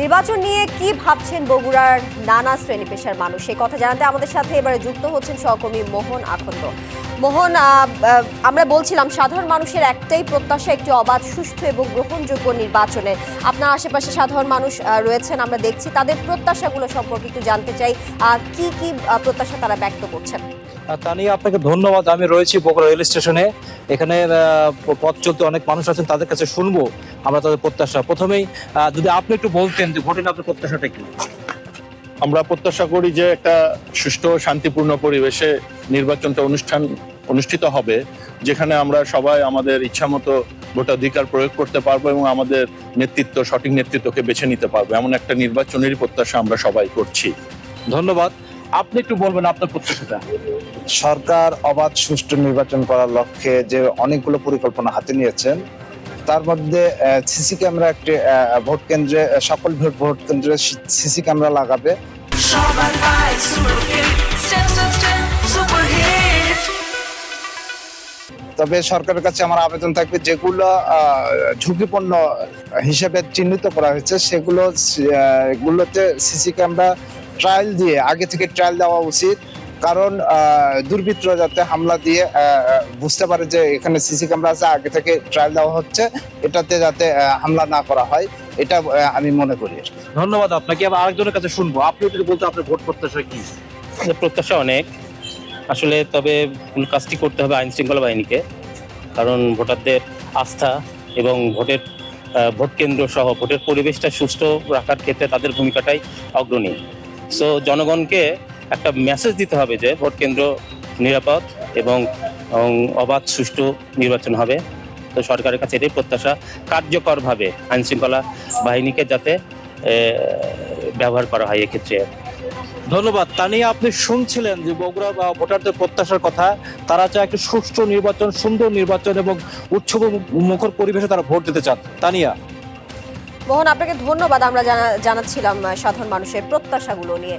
নির্বাচন নিয়ে কি ভাবছেন বগুড়ার নানা শ্রেণী পেশার মানুষ, সেই কথা জানাতে আমাদের সাথে এবারে যুক্ত হচ্ছেন সহকর্মী মোহন আখন্দ। মোহন, আমরা বলছিলাম সাধারণ মানুষের একটাই প্রত্যাশা একটি অবাধ, সুষ্ঠু এবং গ্রহণযোগ্য নির্বাচনের। আপনার আশেপাশে সাধারণ মানুষ রয়েছেন, আমরা দেখছি তাদের প্রত্যাশাগুলো সম্পর্কে একটু জানতে চাই, কি কি প্রত্যাশা তারা ব্যক্ত করছেন। তানিয়া, আপনাকে ধন্যবাদ। আমি রয়েছি বগুড়া রেল স্টেশনে। এখানে পথ চলতে অনেক মানুষ আছেন, তাদের কাছে শুনবো আমরা তাদের প্রত্যাশা। প্রথমেই যদি আপনি একটু বলতেন যে ভোটে আপনার প্রত্যাশাটা কি? আমরা প্রত্যাশা করি যে একটা সুষ্ঠু শান্তিপূর্ণ পরিবেশে নির্বাচনটা অনুষ্ঠিত হবে, যেখানে আমরা সবাই আমাদের ইচ্ছামতো ভোটাধিকার প্রয়োগ করতে পারবো এবং আমাদের সঠিক নেতৃত্বকে বেছে নিতে পারবো। এমন একটা নির্বাচনেরই প্রত্যাশা আমরা সবাই করছি। ধন্যবাদ। আপনি একটু বলবেন আপনার প্রত্যাশাটা। সরকার অবাধ সুষ্ঠু নির্বাচন করার লক্ষ্যে যে অনেকগুলো পরিকল্পনা হাতে নিয়েছেন, তার মধ্যে সিসি ক্যামেরা একটি ভোট কেন্দ্রে, সকল ভোট কেন্দ্রে সিসি ক্যামেরা লাগাবে। তবে সরকারের কাছে আমার আবেদন থাকবে, যেগুলো ঝুঁকিপূর্ণ হিসেবে চিহ্নিত করা হয়েছে সেগুলোতে সিসি ক্যামেরা ট্রায়াল দিয়ে আগে থেকে ট্রায়াল দেওয়া উচিত। কারণ দুর্বৃত্তরা যাতে হামলা দিয়ে বুঝতে পারে যে এখানে সিসি ক্যামেরা আছে, আগে থেকে ট্রায়াল দেওয়া হচ্ছে, এটাতে যাতে হামলা না করা হয়, এটা আমি মনে করি। ধন্যবাদ আপনাকে। আবার আরেকজনের কাছে শুনবো। আপনি একটু বলতে আপনার ভোট প্রত্যাশা কি? প্রত্যাশা অনেক আসলে, তবে মূল কাজটি করতে হবে আইন শৃঙ্খলা বাহিনীকে। কারণ ভোটারদের আস্থা এবং ভোট কেন্দ্র সহ ভোটের পরিবেশটা সুষ্ঠু রাখার ক্ষেত্রে তাদের ভূমিকাটাই অগ্রণী। সো জনগণকে একটা মেসেজ দিতে হবে যে ভোট কেন্দ্র নিরাপদ এবং অবাধ সুষ্ঠু নির্বাচন হবে। তো সরকারের কাছে এটাই প্রত্যাশা, কার্যকরভাবে আইন শৃঙ্খলা বাহিনীকে যাতে ব্যবহার করা হয় এক্ষেত্রে। ধন্যবাদ। তানিয়া, আপনি শুনছিলেন যে বগুড়া বা ভোটারদের প্রত্যাশার কথা। তারা চায় একটি সুষ্ঠু নির্বাচন, সুন্দর নির্বাচন এবং উৎসব মুখর পরিবেশে তারা ভোট দিতে চান। তানিয়া, মোহন, আপনাকে ধন্যবাদ। আমরা জানাচ্ছিলাম সাধারণ মানুষের প্রত্যাশাগুলো নিয়ে।